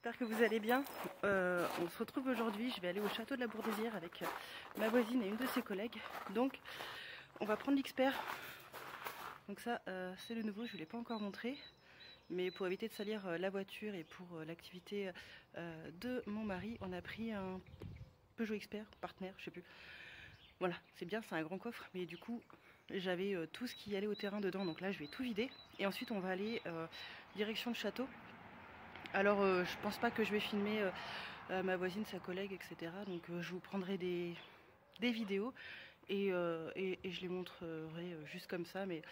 j'espère que vous allez bien. On se retrouve aujourd'hui, je vais aller au château de la Bourdesière avec ma voisine et une de ses collègues. Donc on va prendre l'Xpert. Donc ça c'est le nouveau, je ne vous l'ai pas encore montré. Mais pour éviter de salir la voiture et pour l'activité de mon mari, on a pris un Peugeot Xpert, partenaire, je sais plus. Voilà, c'est bien, c'est un grand coffre, mais du coup j'avais tout ce qui allait au terrain dedans. Donc là je vais tout vider et ensuite on va aller direction le château. Alors je pense pas que je vais filmer ma voisine, sa collègue, etc. Donc je vous prendrai des vidéos et je les montrerai juste comme ça, mais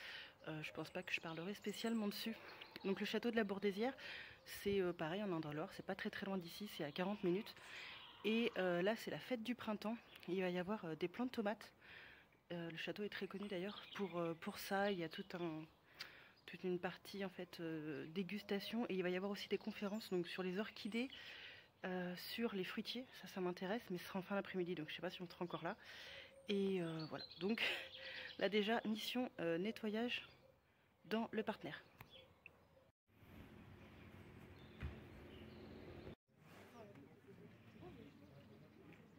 je pense pas que je parlerai spécialement dessus. Donc le château de la Bourdesière, c'est pareil en Indre-et-Loire, c'est pas très loin d'ici, c'est à 40 minutes. Et là c'est la fête du printemps, il va y avoir des plants de tomates. Le château est très connu d'ailleurs pour ça, il y a toute une partie en fait dégustation, et il va y avoir aussi des conférences donc sur les orchidées, sur les fruitiers, ça m'intéresse, mais ce sera en fin d'après-midi, donc je sais pas si on sera encore là. Et voilà, donc là déjà mission nettoyage dans le partenaire.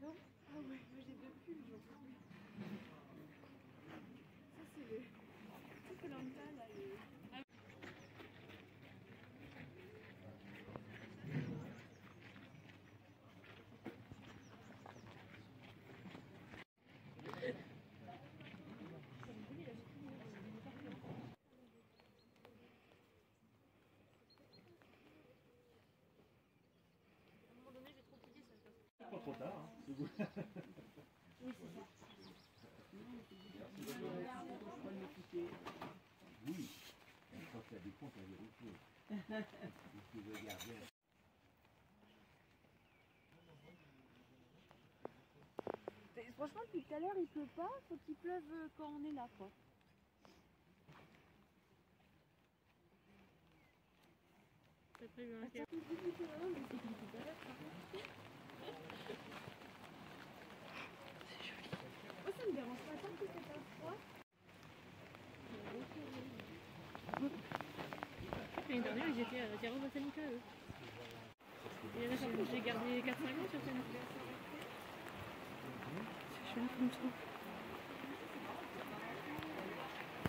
Ah ouais, moi j'ai deux pulls, genre. Ça c'est le... tout Koh-Lanta là, Pas trop tard, hein. oui c'est ça. Oui, quand tu as des comptes à vérifier. Tu veux garder. Franchement depuis tout à l'heure il pleut pas, faut qu'il pleuve quand on est là quoi. T'as prévu un cap. Moi ça me dérange pas tant que c'est pas froid. L'année dernière ils étaient à la Terra Botanica eux. Et là j'ai gardé 4-5 ans sur scène. C'est joli comme ça.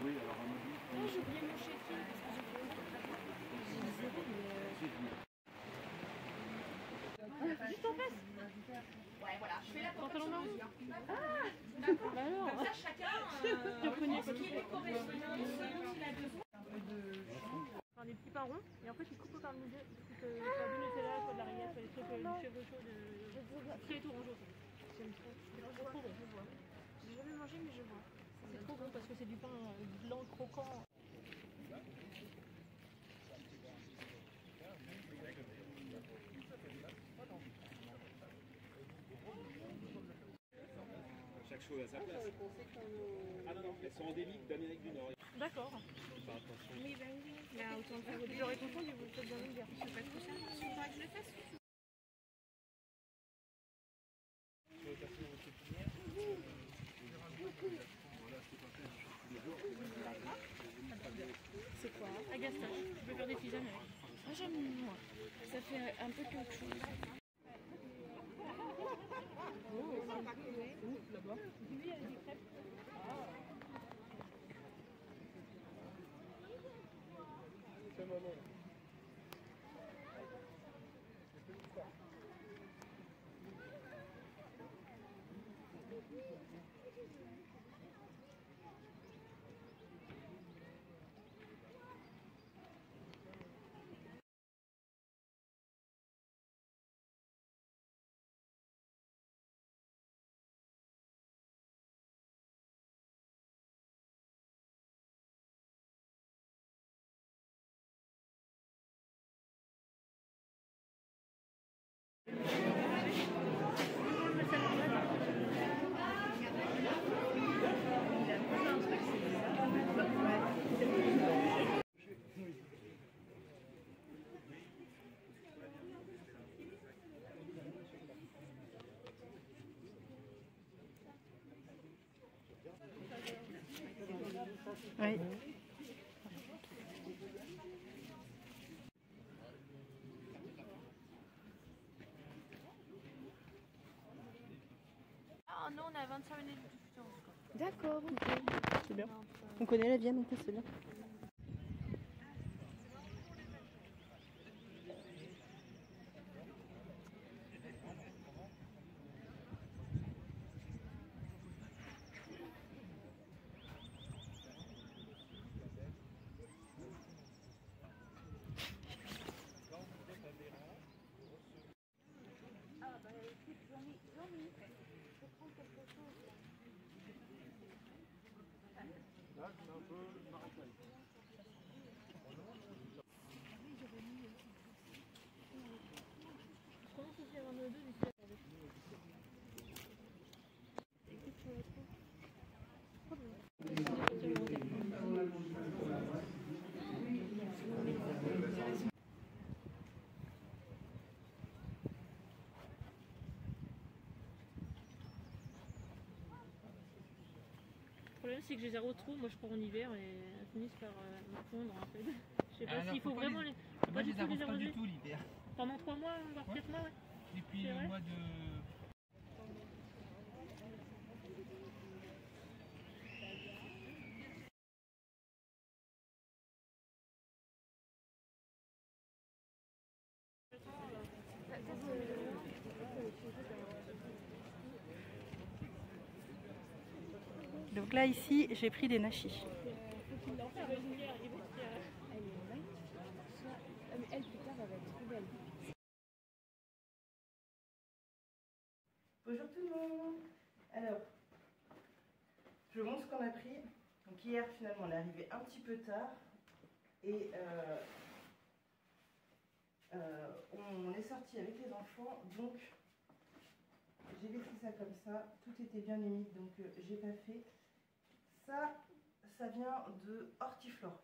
Oui, alors on me dit. Non, j'ai oublié mon chéquier parce que j'ai fait juste en face. Ouais, voilà, je fais la Pantalon blanc. Ah, D'accord. Bah alors. comme ça, chacun ce qui lui correspond selon qu'il a besoin. Enfin, des petits parons et en fait tu coupes par le milieu, tu coupes soit du Nutella, soit de la rillette, soit des trucs du cheveu chaud, de tout orange. J'aime trop. C'est trop bon. Je vois. J'ai jamais mangé mais je vois. C'est trop bon parce que c'est du pain blanc croquant. Chaque chose à sa place. Ah non, non, elles sont endémiques d'Amérique du Nord. D'accord. Faire attention. Oui, ben oui. Mais autant le faire au début. J'aurais confondu, vous faites bien me dire. Je sais pas trop ça. Il faudra que je le fasse. C'est quoi? Agastache. Je peux faire des tisanes avec. Moi j'aime moins. Ça fait un peu quelque chose. Là-bas. Oui, il y a des crêpes. C'est maman. Oui. nous on est à 25 minutes du futur. D'accord, ok. C'est bien. On connaît la Vienne, donc c'est bien. Le problème c'est que j'ai zéro trou, moi je pars en hiver et elles finissent par me fondre en fait. Je sais pas s'il faut vraiment les... Moi je les arrose pas du tout l'hiver. Pendant 3 mois, voire 4 mois, ouais. Depuis C'est le vrai mois de... Donc là, ici, j'ai pris des nachis. Bonjour tout le monde. Alors, je vous montre ce qu'on a pris. Donc hier, finalement, on est arrivé un petit peu tard. Et on est sorti avec les enfants. Donc, j'ai laissé ça comme ça. Tout était bien limite, donc j'ai pas fait. Ça vient de Hortiflore.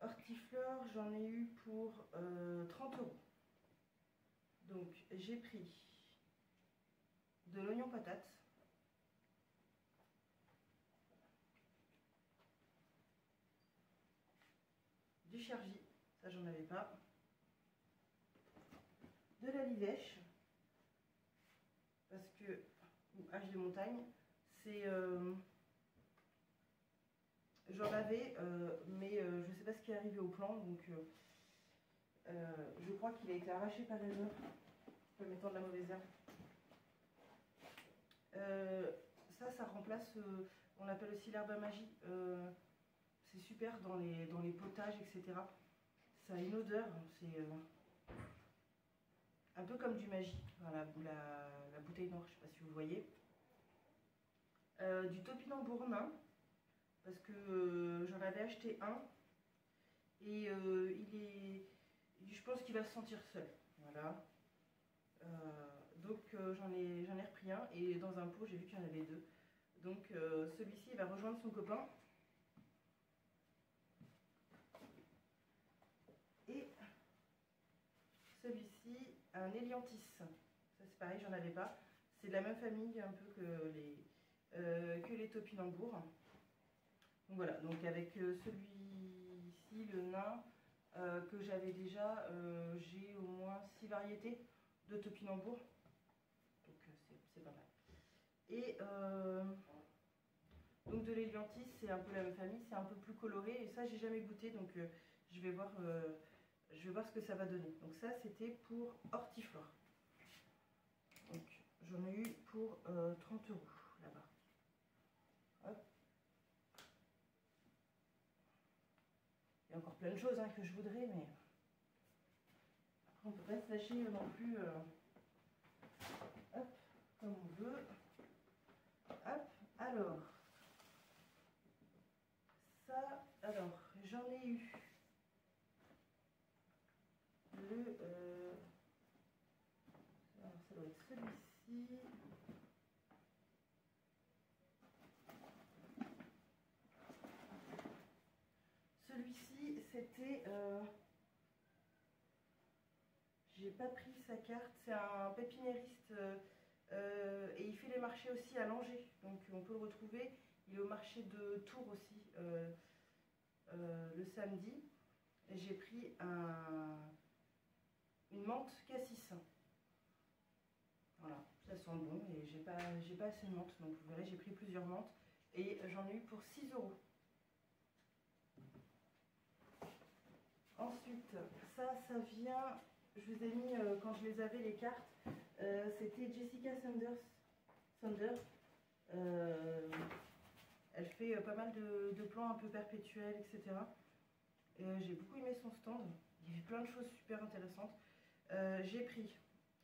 Hortiflore, j'en ai eu pour 30 €. Donc j'ai pris de l'oignon patate, du chergy, ça j'en avais pas, de la livèche, parce que, ou hache de montagne, c'est... j'en avais, mais je sais pas ce qui est arrivé au plan, donc je crois qu'il a été arraché par erreur, comme étant de la mauvaise herbe. Ça remplace, on l'appelle aussi l'herbe à magie. C'est super dans les potages, etc. Ça a une odeur, c'est un peu comme du magie, voilà, la bouteille noire, je ne sais pas si vous voyez. Du topinambour nain, parce que j'en avais acheté un, et je pense qu'il va se sentir seul, voilà. Donc j'en ai repris un, et dans un pot j'ai vu qu'il y en avait deux. Donc celui-ci il va rejoindre son copain. Et celui-ci, un Hélianthis. Ça c'est pareil, j'en avais pas. C'est de la même famille un peu que les topinambours. Donc voilà, donc avec celui-ci, le nain, que j'avais déjà, j'ai au moins 6 variétés de topinambour. Donc c'est pas mal. Et donc de l'Hélianthis, c'est un peu la même famille, c'est un peu plus coloré. Et ça, j'ai jamais goûté, donc je vais voir ce que ça va donner. Donc ça, c'était pour Hortiflore. Donc j'en ai eu pour 30 € là-bas. Hop. Il y a encore plein de choses hein, que je voudrais, mais après on peut pas se lâcher non plus hop, comme on veut. Hop, alors ça, alors j'en ai eu le alors ça doit être celui-ci. Celui-ci, c'était j'ai pas pris sa carte, c'est un pépiniériste et il fait les marchés aussi à Langeais, donc on peut le retrouver. Il est au marché de Tours aussi le samedi. Et j'ai pris une menthe cassis. sentent bon et j'ai pas assez de menthe, donc vous verrez j'ai pris plusieurs menthes et j'en ai eu pour 6 €. Ensuite, ça vient, je vous ai mis quand je les avais les cartes, c'était Jessica Sander. Elle fait pas mal de plans un peu perpétuels, etc. J'ai beaucoup aimé son stand, il y avait plein de choses super intéressantes. J'ai pris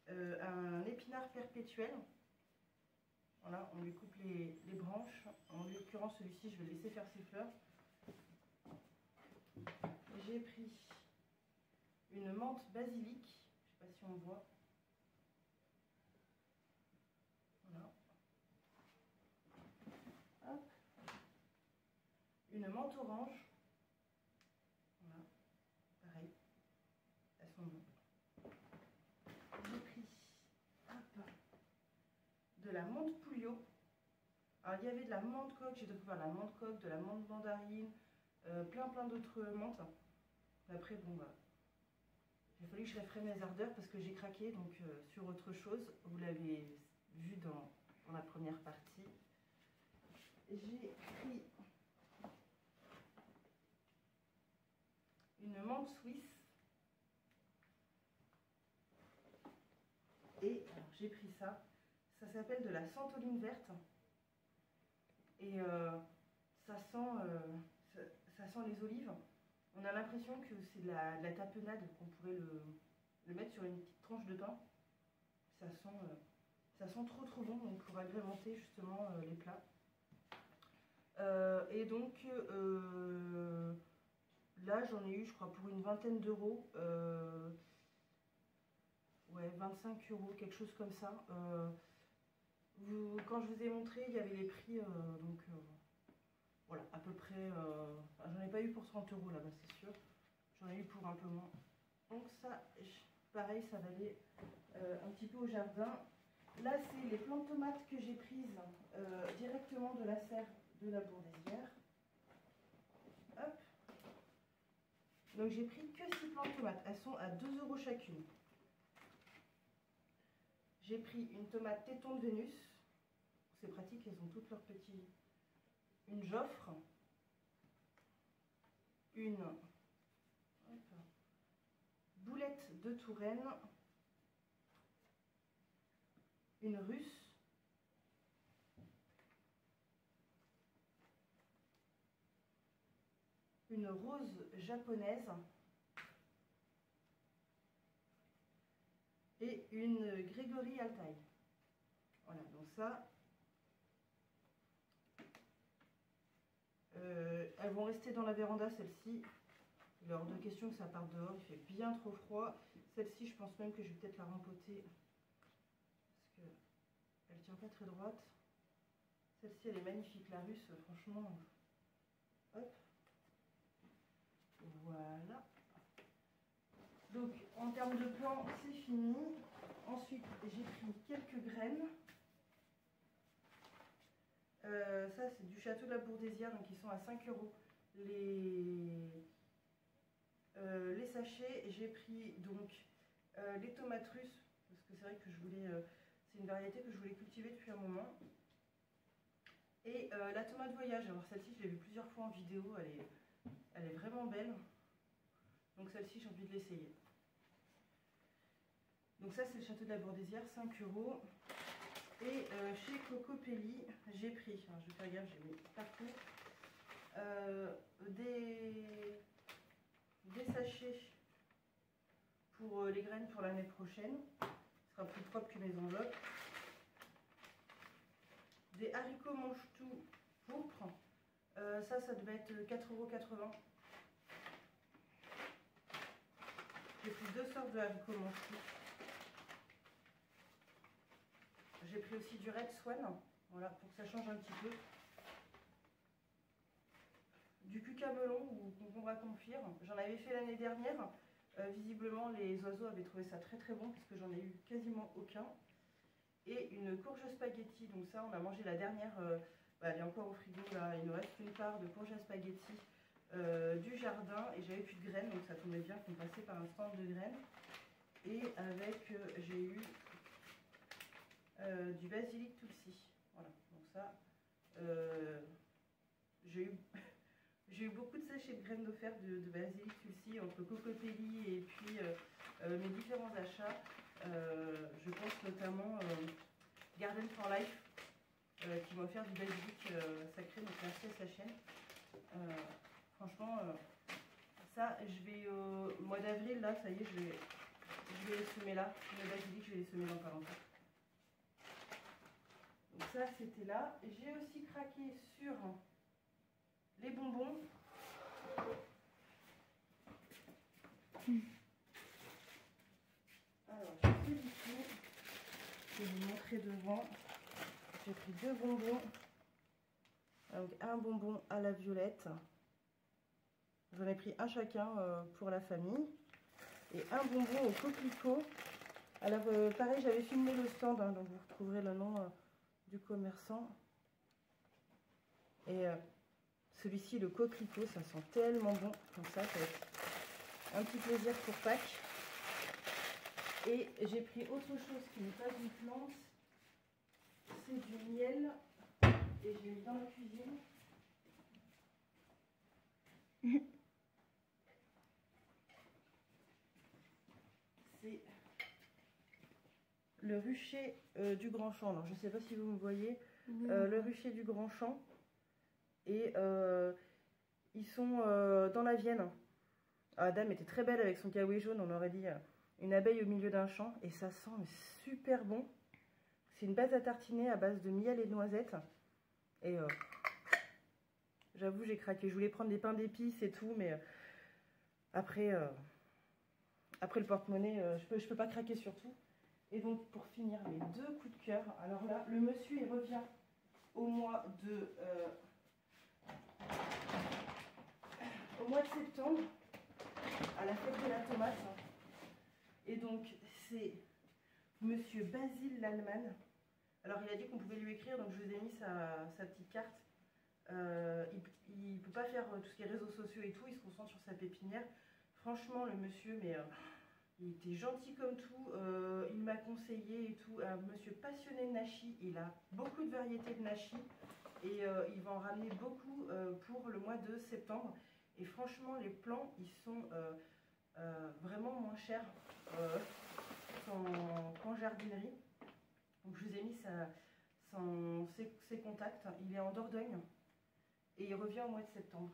un épinard perpétuel. Voilà, on lui coupe les branches. En l'occurrence, celui-ci, je vais le laisser faire ses fleurs. J'ai pris une menthe basilic. Je ne sais pas si on voit. Voilà. Hop. Une menthe orange. Voilà. Pareil. Elles sont bonnes. J'ai pris de la menthe pouliot. Alors il y avait de la menthe coque, j'ai découvert la menthe coque, de la menthe mandarine, plein d'autres menthes. Après bon bah il a fallu que je réfrène mes ardeurs parce que j'ai craqué donc sur autre chose. Vous l'avez vu dans la première partie. J'ai pris une menthe suisse. Et j'ai pris ça. Ça s'appelle de la santoline verte. Et ça sent les olives. On a l'impression que c'est de la tapenade, qu'on pourrait le mettre sur une petite tranche de pain. Ça sent trop bon, donc pour agrémenter justement les plats. Et donc là j'en ai eu je crois pour une vingtaine d'euros. Ouais, 25 €, quelque chose comme ça. Quand je vous ai montré, il y avait les prix, donc voilà, à peu près. J'en ai pas eu pour 30 € là-bas, c'est sûr. J'en ai eu pour un peu moins. Donc ça, pareil, ça va aller un petit peu au jardin. Là, c'est les plantes de tomates que j'ai prises directement de la serre de la Bourdesière. Hop. Donc j'ai pris que 6 plantes de tomates. Elles sont à 2 € chacune. J'ai pris une tomate téton de Vénus. C'est pratique, elles ont toutes leurs petits. Une Joffre. Une boulette de Touraine. Une Russe. Une rose japonaise. Et une Grégory Altaï. Voilà, donc ça, elles vont rester dans la véranda, celle-ci. Il est hors de question que ça parte dehors, il fait bien trop froid. Celle-ci, je pense même que je vais peut-être la rempoter parce qu'elle ne tient pas très droite. Celle-ci, elle est magnifique, la russe, franchement. Hop. Voilà. Donc, en termes de plan, c'est fini. Ensuite, j'ai pris quelques graines. Ça, c'est du château de la Bourdesière, donc ils sont à 5 € les sachets. J'ai pris donc les tomates russes, parce que c'est vrai que je voulais, c'est une variété que je voulais cultiver depuis un moment. Et la tomate voyage, alors celle-ci, je l'ai vue plusieurs fois en vidéo, elle est vraiment belle. Donc celle-ci, j'ai envie de l'essayer. Donc ça, c'est le château de la Bourdesière, 5 €. Et chez Cocopelli, j'ai pris, alors je vais faire gaffe, j'ai mis partout, des sachets pour les graines pour l'année prochaine. Ce sera plus propre que mes enveloppes. Des haricots mange-tout pourpres. Ça devait être 4,80 €. J'ai pris 2 sortes de haricots mange-tout. J'ai pris aussi du Red Swan, voilà, pour que ça change un petit peu. Du cucamelon ou concombre à confire. J'en avais fait l'année dernière. Visiblement, les oiseaux avaient trouvé ça très bon, puisque j'en ai eu quasiment aucun. Et une courge spaghetti. Donc ça, on a mangé la dernière. Elle est encore au frigo, là. Il nous reste une part de courge spaghetti du jardin. Et j'avais plus de graines, donc ça tombait bien qu'on passait par un stand de graines. Et avec, j'ai eu... du basilic tulsi. Voilà, donc ça, j'ai eu, j'ai eu beaucoup de sachets de graines offertes de basilic tulsi entre Cocopelli et puis mes différents achats. Je pense notamment Garden for Life qui m'a offert du basilic sacré, donc merci à sa chaîne. Franchement, ça, je vais au mois d'avril, là, ça y est, je vais les semer là. Le basilic, je vais les semer dans pas longtemps. Donc ça, c'était là. J'ai aussi craqué sur les bonbons. Alors, j'ai fait du tout. Je vais vous montrer devant. J'ai pris 2 bonbons. Donc un bonbon à la violette. J'en ai pris un chacun pour la famille. Et un bonbon au coquelicot. Alors pareil, j'avais filmé le stand, hein, donc vous retrouverez le nom du commerçant. Et celui-ci, le coquelicot, ça sent tellement bon. Comme ça va être un petit plaisir pour Pâques. Et j'ai pris autre chose qui n'est pas une plante. C'est du miel. Et je l'ai mis dans la cuisine. C'est le rucher du Grand Champ. Alors, je ne sais pas si vous me voyez. Le rucher du Grand Champ. Et ils sont dans la Vienne. Ah, la dame était très belle avec son kawaii jaune. On aurait dit une abeille au milieu d'un champ. Et ça sent super bon. C'est une base à tartiner à base de miel et de noisettes. Et j'avoue, j'ai craqué. Je voulais prendre des pains d'épices et tout, mais après le porte-monnaie, je peux pas craquer sur tout. Et donc, pour finir, mes 2 coups de cœur. Alors là, le monsieur, il revient au mois de septembre, à la fête de la tomate. Et donc, c'est monsieur Basile Lallemand. Alors, il a dit qu'on pouvait lui écrire, donc je vous ai mis sa petite carte. Il ne peut pas faire tout ce qui est réseaux sociaux et tout, il se concentre sur sa pépinière. Franchement, le monsieur, mais il était gentil comme tout, il m'a conseillé et tout. Un monsieur passionné de nashi, il a beaucoup de variétés de nashi et il va en ramener beaucoup pour le mois de septembre. Et franchement, les plants, ils sont vraiment moins chers qu'en jardinerie. Donc je vous ai mis ses contacts. Il est en Dordogne et il revient au mois de septembre.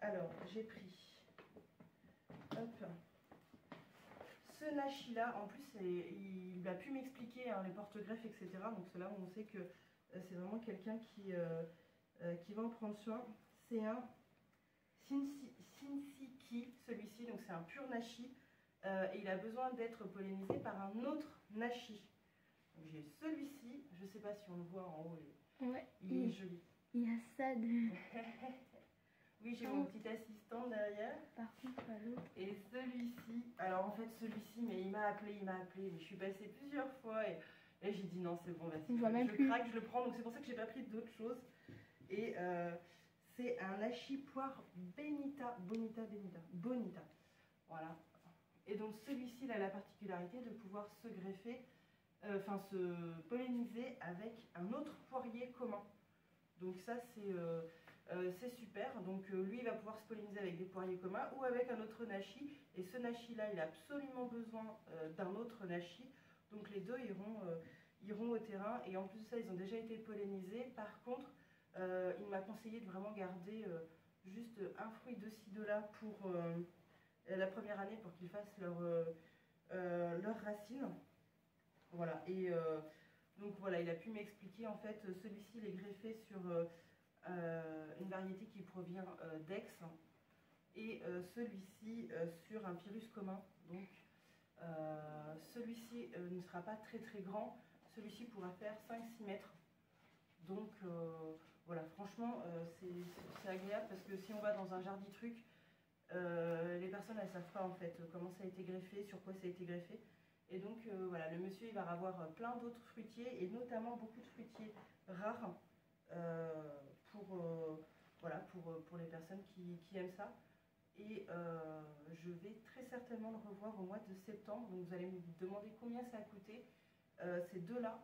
Alors j'ai pris ce nashi là. En plus il a pu m'expliquer hein, les porte-greffes etc. Donc c'est là où on sait que c'est vraiment quelqu'un qui va en prendre soin. C'est un Shinsiki, celui-ci. Donc c'est un pur nashi et il a besoin d'être pollinisé par un autre nashi. J'ai celui-ci, je ne sais pas si on le voit en haut, ouais, il est joli. Il y a ça de... Oui, j'ai mon petit assistant derrière. Par contre, pas l'autre. Et celui-ci, alors en fait celui-ci, mais il m'a appelé, mais je suis passée plusieurs fois et j'ai dit non c'est bon, je craque, je le prends, donc c'est pour ça que j'ai pas pris d'autres choses. Et c'est un nashi poire Bonita. Voilà. Et donc celui-ci, il a la particularité de pouvoir se greffer, se polliniser avec un autre poirier commun. Donc ça c'est super. Donc lui il va pouvoir se polliniser avec des poiriers communs ou avec un autre nashi. Et ce nashi là il a absolument besoin d'un autre nashi. Donc les deux iront au terrain. Et en plus de ça ils ont déjà été pollinisés. Par contre il m'a conseillé de vraiment garder juste un fruit de ci de là pour la première année pour qu'ils fassent leurs racines. Voilà, et donc voilà, il a pu m'expliquer en fait, celui-ci il est greffé sur une variété qui provient d'Aix et celui-ci sur un pyrrhus commun. Donc celui-ci ne sera pas très grand, celui-ci pourra faire 5-6 mètres. Donc voilà, franchement c'est agréable parce que si on va dans un jardin-truc, les personnes elles savent pas en fait comment ça a été greffé, sur quoi ça a été greffé. Et donc voilà, le monsieur il va avoir plein d'autres fruitiers et notamment beaucoup de fruitiers rares pour les personnes qui aiment ça. Et je vais très certainement le revoir au mois de septembre. Donc vous allez me demander combien ça a coûté. Ces deux-là,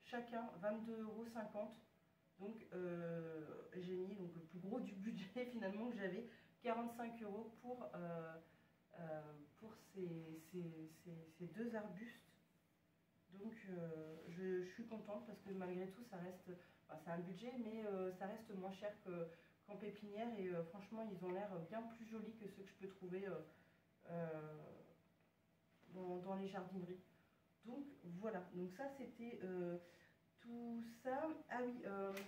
chacun 22,50 €. Donc j'ai mis donc, le plus gros du budget finalement que j'avais, 45 € pour ces deux arbustes. Donc je suis contente parce que malgré tout ça reste, enfin, c'est un budget mais ça reste moins cher qu'en pépinière et franchement ils ont l'air bien plus jolis que ceux que je peux trouver dans les jardineries. Donc voilà, donc ça c'était tout ça. Ah oui,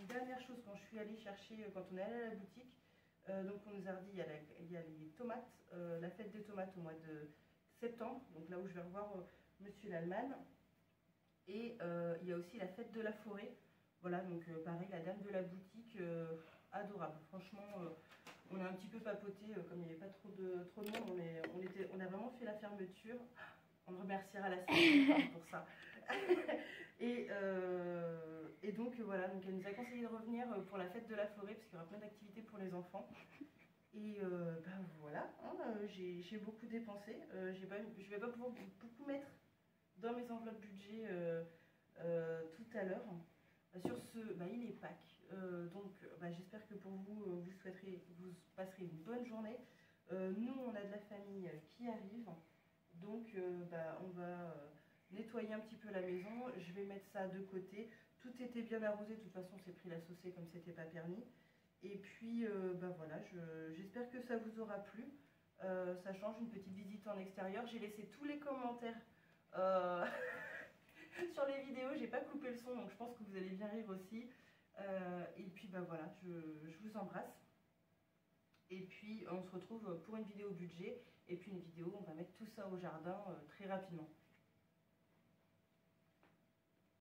dernière chose, quand je suis allée chercher, quand on est allé à la boutique, donc on nous a dit il y a les tomates, la fête des tomates au mois de septembre, donc là où je vais revoir Monsieur Lallemand. Et il y a aussi la fête de la forêt. Voilà, donc pareil, la dame de la boutique, adorable. Franchement, on a un petit peu papoté, comme il n'y avait pas trop de monde, mais on a vraiment fait la fermeture. On remerciera la Seigneur pour ça. et donc voilà, donc elle nous a conseillé de revenir pour la fête de la forêt, parce qu'il y aura plein d'activités pour les enfants. Et ben voilà, hein, j'ai beaucoup dépensé. Je ne vais pas pouvoir beaucoup mettre dans mes enveloppes budget tout à l'heure. Sur ce, bah, il est Pâques, donc bah, j'espère que pour vous, vous passerez une bonne journée. Nous, on a de la famille qui arrive, donc bah, on va nettoyer un petit peu la maison. Je vais mettre ça de côté. Tout était bien arrosé, de toute façon, c'est pris la saucée comme c'était pas permis. Et puis, bah, voilà, j'espère que ça vous aura plu. Ça change, une petite visite en extérieur. J'ai laissé tous les commentaires sur les vidéos, j'ai pas coupé le son, donc je pense que vous allez bien rire aussi. Et puis bah voilà, je vous embrasse. Et puis on se retrouve pour une vidéo budget, et puis une vidéo, on va mettre tout ça au jardin très rapidement.